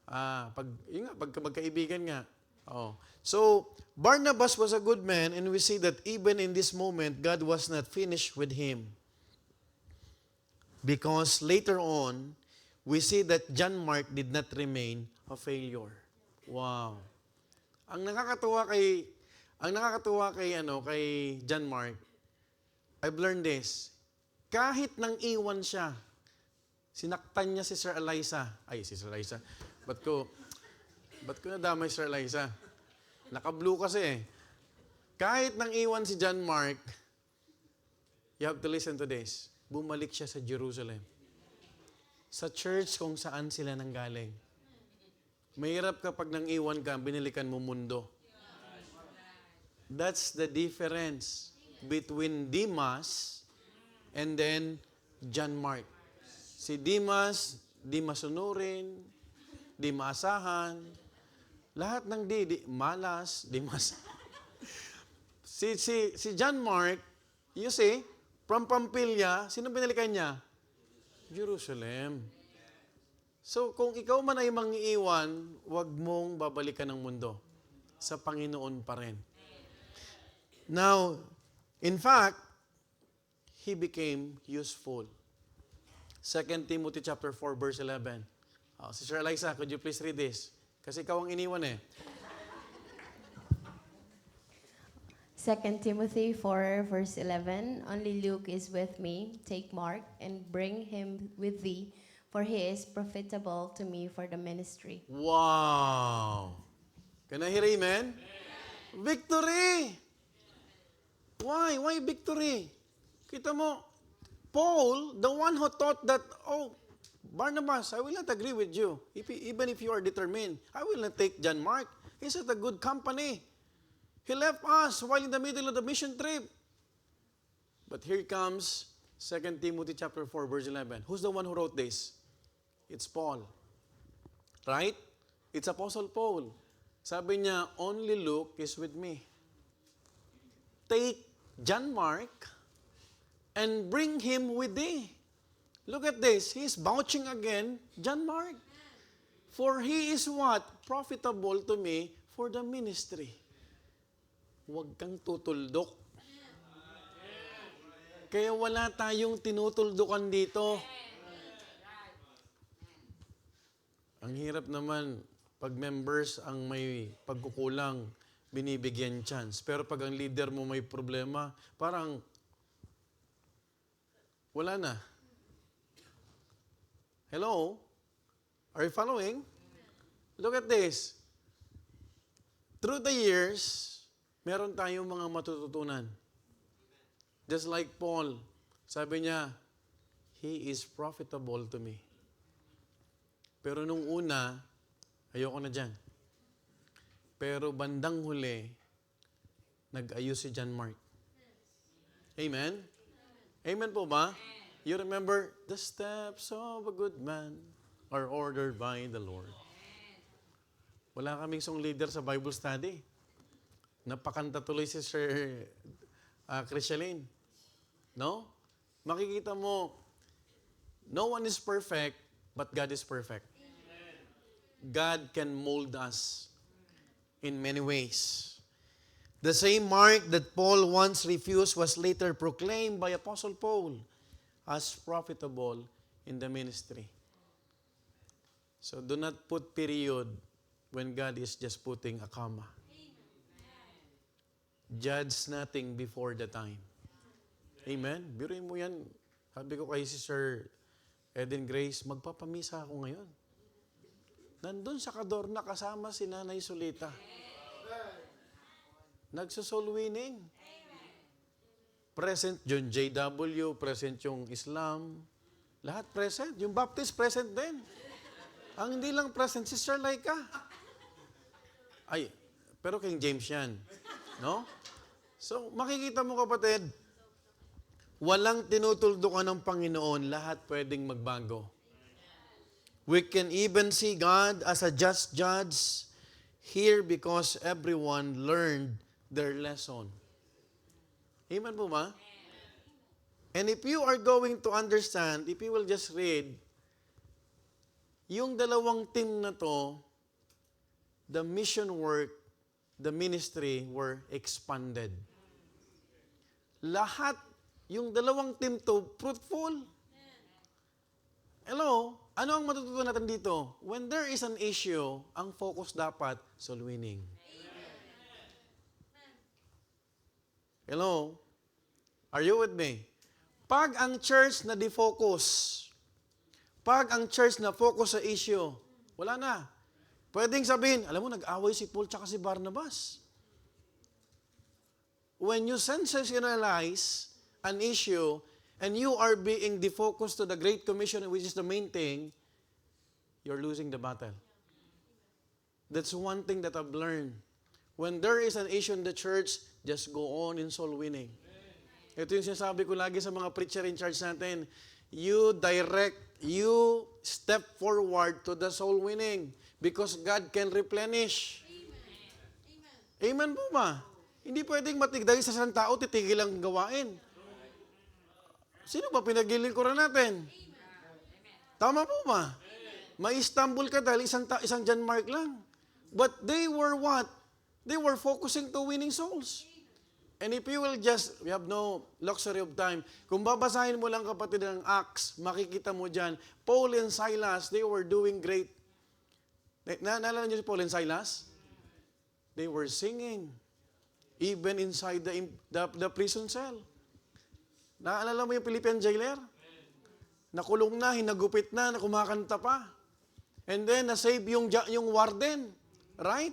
pag magkaibigan nga. Oh. So, Barnabas was a good man, and we see that even in this moment, God was not finished with him. Because later on, we see that John Mark did not remain a failure. Wow. Ang nakakatuwa kay John Mark, I've learned this. Kahit nang iwan siya, sinaktan niya si Sir Eliza. Ba't ko nadamay Sir Eliza? Naka-blue kasi eh. Kahit nang iwan si John Mark, you have to listen to this. Bumalik siya sa Jerusalem. Sa church kung saan sila nanggaling. Mahirap kapag nang iwan ka, binilikan mo mundo. That's the difference between Demas and then John Mark. Si Demas, di masunurin, di maasahan, lahat ng malas, di si John Mark, you see, from Pampilya, sino binalikan niya? Jerusalem. So, kung ikaw man ay mangiiwan, huwag mong babalikan ng mundo. Sa Panginoon pa rin. Now, in fact, he became useful. 2 Timothy chapter 4, verse 11. Sister Eliza, could you please read this? Kasi ikaw ang iniwan eh. 2 Timothy 4, verse 11, Only Luke is with me. Take Mark and bring him with thee, for he is profitable to me for the ministry. Wow! Can I hear amen? Victory! Why? Why victory? Kita mo, Paul, the one who thought that, Barnabas, I will not agree with you. Even if you are determined, I will not take John Mark. He's at a good company. He left us while in the middle of the mission trip. But here comes 2 Timothy chapter 4, verse 11. Who's the one who wrote this? It's Paul. Right? It's Apostle Paul. Sabi niya, only Luke is with me. Take John Mark and bring him with thee. Look at this. He's vouching again, John Mark. For he is what? Profitable to me for the ministry. Huwag kang tutuldok. Kaya wala tayong tinutuldukan dito. Ang hirap naman, pag members ang may pagkukulang, binibigyan chance. Pero pag ang leader mo may problema, parang wala na. Hello? Are you following? Look at this. Through the years, meron tayong mga matututunan. Just like Paul, sabi niya, he is profitable to me. Pero nung una, ayoko na dyan. Pero bandang huli, nag-ayos si John Mark. Amen? Amen po ba? You remember, the steps of a good man are ordered by the Lord. Wala kaming song leader sa Bible study. Napakanta tuloy si Sir Christialine. No? Makikita mo, no one is perfect, but God is perfect. God can mold us in many ways. The same mark that Paul once refused was later proclaimed by Apostle Paul as profitable in the ministry. So do not put period when God is just putting a comma. Judge nothing before the time. Amen? Biruin mo yan. Sabi ko kay si Sir Eden Grace, magpapamisa ako ngayon. Nandun sa Cadorna kasama si Nanay Solita. Nagsosoul winning. Present yung JW, present yung Islam. Lahat present. Yung Baptist present din. Ang hindi lang present, si Sir Laika. Ay, pero King James yan. No? So, makikita mo kapatid, walang tinutuldukan ng Panginoon, lahat pwedeng magbago. We can even see God as a just judge here because everyone learned their lesson. Amen po ba? And if you are going to understand, if you will just read, yung dalawang team na to, the mission work, the ministry were expanded. Lahat, yung dalawang team to, fruitful. Hello? Ano ang matututunan natin dito? When there is an issue, ang focus dapat, soul winning. Hello? Are you with me? Pag ang church na defocus, pag ang church na focus sa issue, wala na. Pwedeng sabihin, alam mo, nag-away si Paul tsaka si Barnabas. When you sensationalize an issue and you are being defocused to the Great Commission, which is the main thing, you're losing the battle. That's one thing that I've learned. When there is an issue in the church, just go on in soul winning. Ito yung sinasabi ko lagi sa mga preacher in charge natin. You step forward to the soul winning because God can replenish. Amen po ba? Hindi pwedeng matigday sa isang tao, titigil ang gawain. Sino ba pinaglilingkuran natin? Tama po ba? May Istanbul ka dahil isang John Mark lang. But they were what? They were focusing to winning souls. And if you will just, we have no luxury of time, kung babasahin mo lang kapatid ng Acts, makikita mo dyan, Paul and Silas, they were doing great. Naalala niyo si Paul and Silas? They were singing, even inside the prison cell. Naalala mo yung Philippian jailer? Nakulong na, hinagupit na kumakanta pa. And then, nasave yung warden. Right?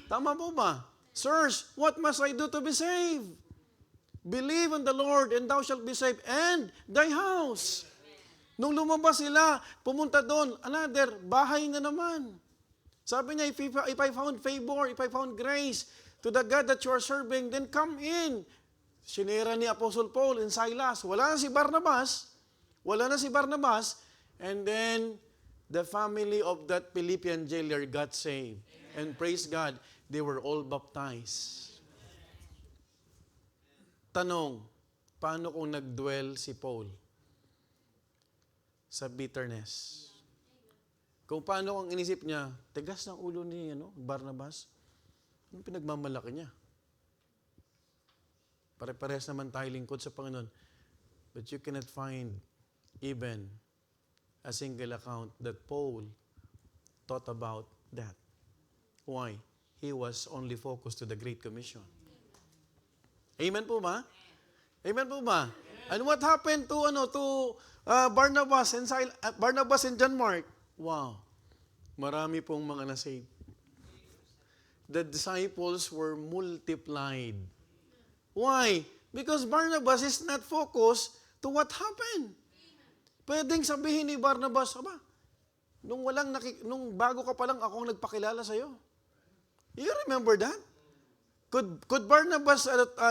Tama po ba? Sirs, what must I do to be saved? Believe in the Lord and thou shalt be saved and thy house. Nung lumabas sila, pumunta doon, another, bahay na naman. Sabi niya, if I found favor, if I found grace to the God that you are serving, then come in. Sinira ni Apostle Paul and Silas. Wala na si Barnabas. And then, the family of that Philippian jailer got saved. And praise God, they were all baptized. Tanong, paano kung nagdwell si Paul sa bitterness? Kung paano kung inisip niya, tigas ng ulo ni Barnabas, anong pinagmamalaki niya? Pare-parehas naman tayo lingkod sa Panginoon. But you cannot find even a single account that Paul thought about that. Why? He was only focused to the Great Commission. Amen po ba? Amen po ba? And what happened to Barnabas and John Mark? Wow. Marami pong mga nasave. The disciples were multiplied. Why? Because Barnabas is not focused to what happened. Pwedeng sabihin ni Barnabas, nung bago ka pa lang ako ang nagpakilala sa'yo. You remember that? Could Barnabas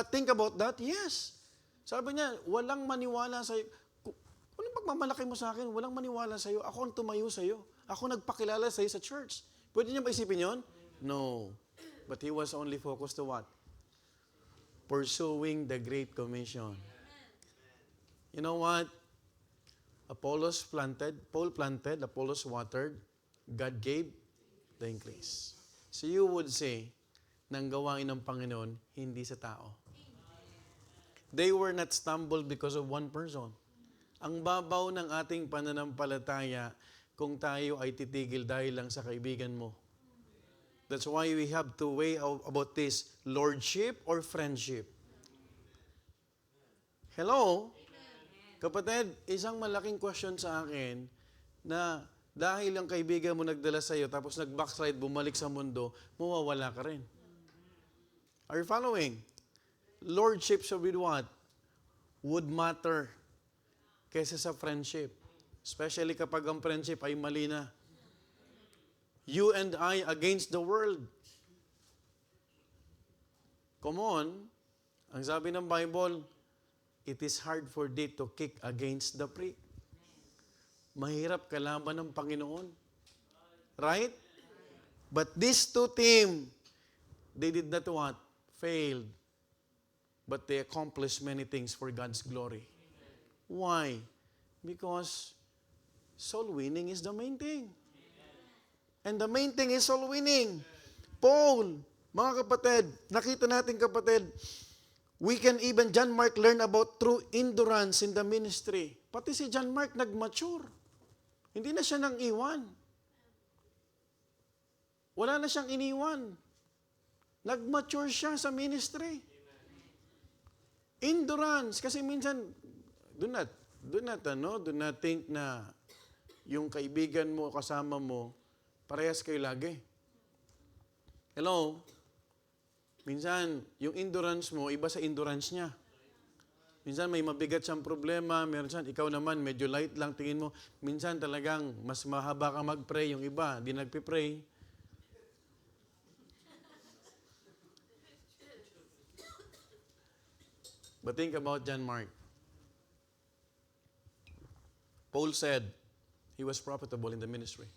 think about that? Yes. Sabi niya, walang maniwala sa'yo. Ano pagmamalaki mo sa akin, walang maniwala sa'yo. Ako ang tumayo sa'yo. Ako nagpakilala sa'yo sa church. Pwede niya ba isipin yun? No. But he was only focused to what? Pursuing the Great Commission. You know what? Paul planted, Apollos watered, God gave the increase. So you would say, nang gawain ng Panginoon, hindi sa tao. They were not stumbled because of one person. Ang babaw ng ating pananampalataya kung tayo ay titigil dahil lang sa kaibigan mo. That's why we have to weigh about this, lordship or friendship. Hello? Kapatid, isang malaking question sa akin na dahil ang kaibigan mo nagdala sa iyo tapos nag-backslide, bumalik sa mundo, mawawala ka rin. Are you following? Lordship should be what? Would matter kaysa sa friendship. Especially kapag ang friendship ay mali na. You and I against the world. Come on. Ang sabi ng Bible, it is hard for thee to kick against the prick. Mahirap kalaban ng Panginoon. Right? But these two team, they did not what? Failed. But they accomplished many things for God's glory. Why? Because soul winning is the main thing. And the main thing is soul winning. Paul, mga kapatid, nakita natin kapatid, we can even, John Mark, learn about true endurance in the ministry. Pati si John Mark nag-mature. Hindi na siya nang iwan. Wala na siyang iniwan. Nag-mature siya sa ministry. Endurance. Kasi minsan, do not think na yung kaibigan mo, kasama mo, parehas kayo lagi. Hello? Minsan, yung endurance mo, iba sa endurance niya. Minsan may mabigat siyang problema, meron siya, ikaw naman, medyo light lang tingin mo. Minsan talagang mas mahaba ka mag-pray, yung iba, di nagpipray. But think about John Mark. Paul said, he was profitable in the ministry.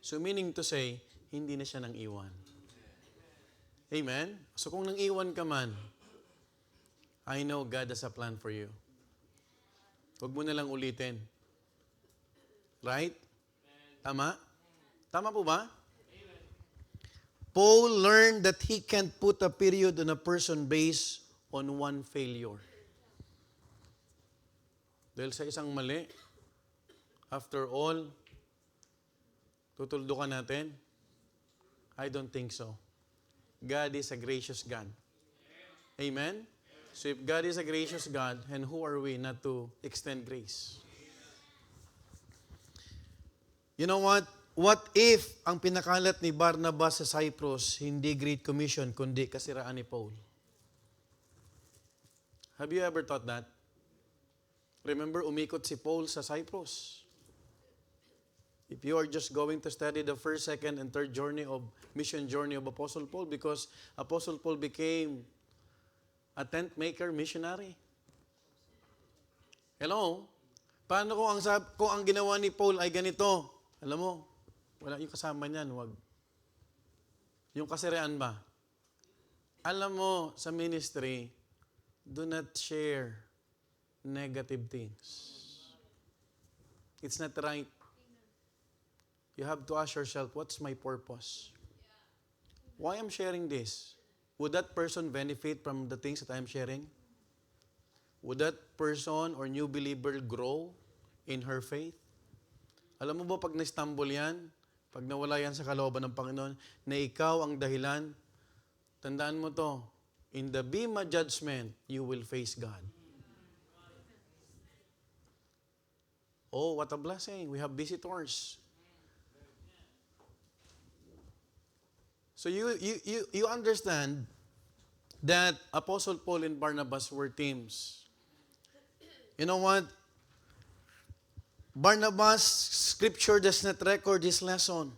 So meaning to say, hindi na siya nang iwan. Amen? So kung nang iwan ka man, I know God has a plan for you. Huwag mo na lang ulitin. Right? Tama? Tama po ba? Paul learned that he can't put a period on a person based on one failure. Dahil sa isang mali, after all, tutuldukan natin? I don't think so. God is a gracious God. Amen? So if God is a gracious God, and who are we not to extend grace? You know what? What if ang pinakalat ni Barnabas sa Cyprus, hindi Great Commission, kundi kasiraan ni Paul? Have you ever thought that? Remember, umikot si Paul sa Cyprus. If you are just going to study the first, second, and third mission journey of Apostle Paul, because Apostle Paul became a tent maker missionary. Hello? Paano kung ang ginawa ni Paul ay ganito? Alam mo, wala yung kasama niyan, wag. Yung kasiraan ba? Alam mo, sa ministry, do not share negative things. It's not right. You have to ask yourself, what's my purpose? Why I'm sharing this? Would that person benefit from the things that I'm sharing? Would that person or new believer grow in her faith? Alam mo ba pag na-stumble yan, pag nawala yan sa kalooban ng Panginoon, na ikaw ang dahilan, tandaan mo to, in the Bema judgment, you will face God. Oh, what a blessing. We have visitors. So you understand that Apostle Paul and Barnabas were teams. You know what? Barnabas, Scripture does not record this lesson.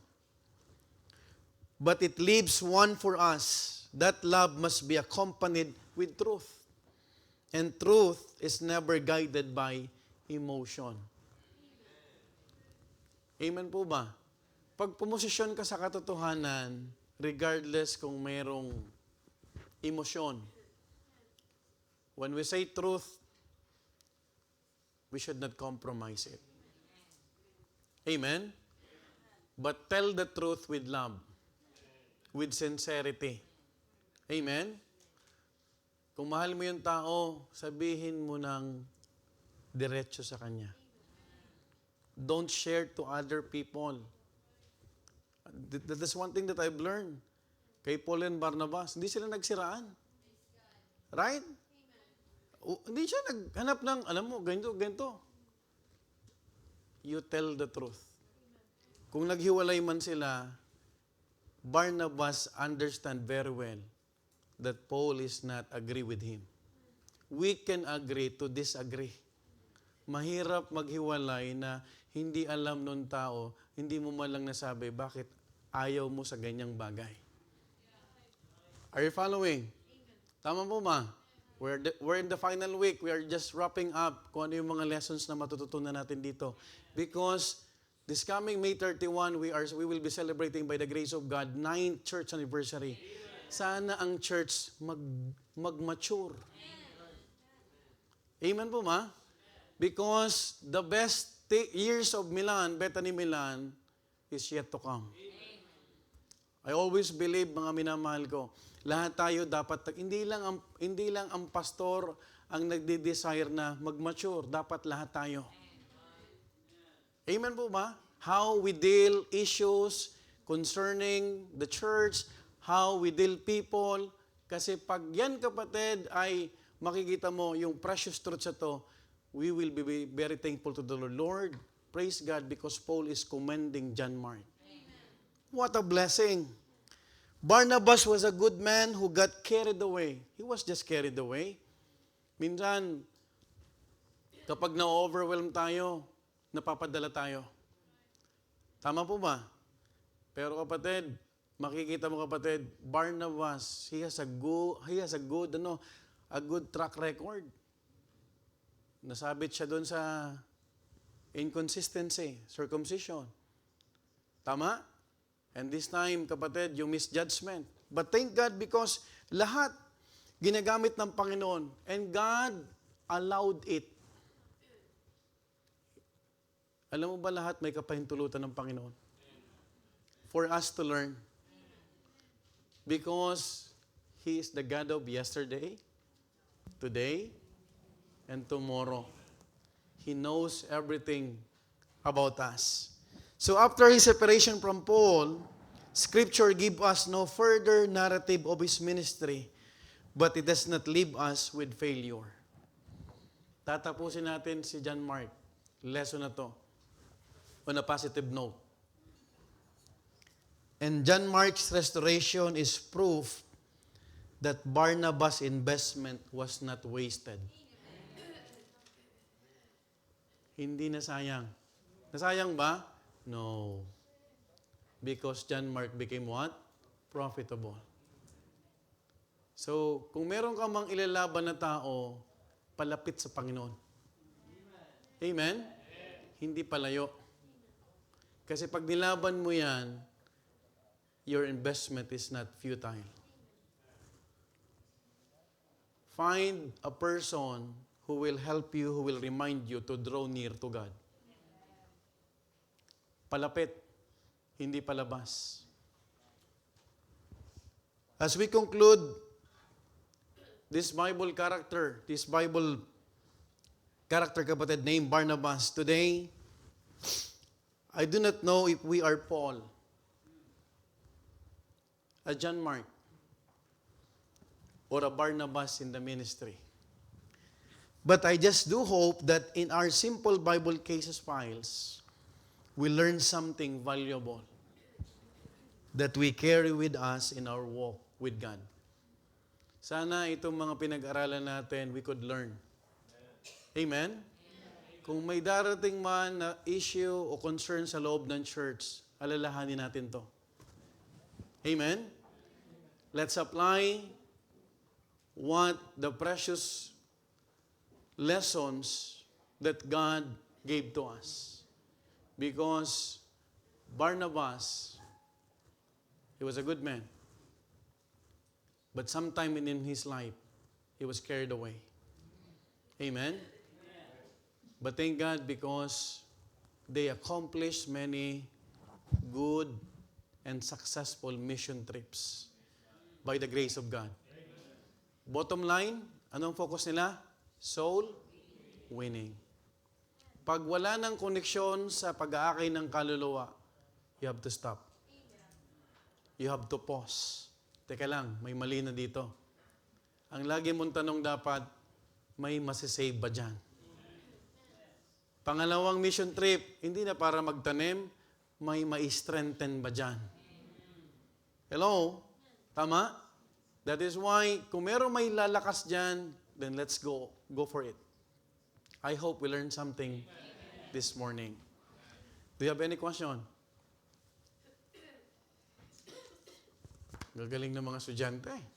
But it leaves one for us. That love must be accompanied with truth. And truth is never guided by emotion. Amen po ba? Pag pumosisyon ka sa katotohanan, regardless kung mayroong emosyon, when we say truth, we should not compromise it. Amen? But tell the truth with love, with sincerity. Amen? Kung mahal mo yung tao, sabihin mo ng diretso sa kanya. Don't share to other people. That's one thing that I've learned. Kay Paul and Barnabas, hindi sila nagsiraan. Right? Hindi siya naghanap ng, alam mo, ganito. You tell the truth. Kung naghiwalay man sila, Barnabas understand very well that Paul is not agree with him. We can agree to disagree. Mahirap maghiwalay na hindi alam nung tao, hindi mo man lang nasabi, bakit ayaw mo sa ganyang bagay. Are you following? Tama po ba? We're in the final week. We are just wrapping up kung ano yung mga lessons na matututunan natin dito. Because this coming May 31, we will be celebrating by the grace of God 9th church anniversary. Sana ang church mag-mature. Amen po ba? Because the best years of Milan, Bethany Milan, is yet to come. I always believe, mga minamahal ko, lahat tayo dapat, hindi lang ang pastor ang nagde-desire na mag-mature. Dapat lahat tayo. Amen po ba? How we deal issues concerning the church, how we deal people. Kasi pag yan, kapatid, ay makikita mo yung precious truth sa to, we will be very thankful to the Lord. Lord, praise God because Paul is commending John Mark. What a blessing. Barnabas was a good man who got carried away. He was just carried away. Minsan, kapag na-overwhelm tayo, napapadala tayo. Tama po ba? Pero kapatid, makikita mo kapatid, Barnabas, he has a good track record. Nasabit siya doon sa inconsistency, circumcision. Tama? And this time, kapatid, yung misjudgment. But thank God because lahat ginagamit ng Panginoon and God allowed it. Alam mo ba lahat may kapahintulutan ng Panginoon? For us to learn. Because He is the God of yesterday, today, and tomorrow. He knows everything about us. So after his separation from Paul, Scripture gives us no further narrative of his ministry, but it does not leave us with failure. Tatapusin natin si John Mark, lesson na to, on a positive note. And John Mark's restoration is proof that Barnabas' investment was not wasted. Hindi nasayang. Nasayang ba? No. Because John Mark became what? Profitable. So, kung meron ka mang ilalaban na tao, palapit sa Panginoon. Amen? Hindi palayo. Kasi pag nilaban mo yan, your investment is not futile. Find a person who will help you, who will remind you to draw near to God. Palapit, hindi palabas. As we conclude this Bible character, kapatid, named Barnabas, today, I do not know if we are Paul, a John Mark, or a Barnabas in the ministry. But I just do hope that in our simple Bible cases files, we learn something valuable that we carry with us in our walk with God. Sana itong mga pinag-aralan natin, we could learn. Amen? Kung may darating man na issue o concern sa loob ng church, alalahanin natin to. Amen? Let's apply what the precious lessons that God gave to us. Because Barnabas, he was a good man. But sometime in his life, he was carried away. Amen? But thank God because they accomplished many good and successful mission trips by the grace of God. Bottom line, anong focus nila? Soul winning. Pag wala ng koneksyon sa pag-aakay ng kaluluwa, you have to stop. You have to pause. Teka lang, may mali na dito. Ang lagi mong tanong dapat, may masisave ba dyan? Pangalawang mission trip, hindi na para magtanim, may ma-strengthen ba dyan? Hello? Tama? That is why, kung meron may lalakas dyan, then let's go. Go for it. I hope we learned something this morning. Do you have any question? Gagaling ng mga estudyante.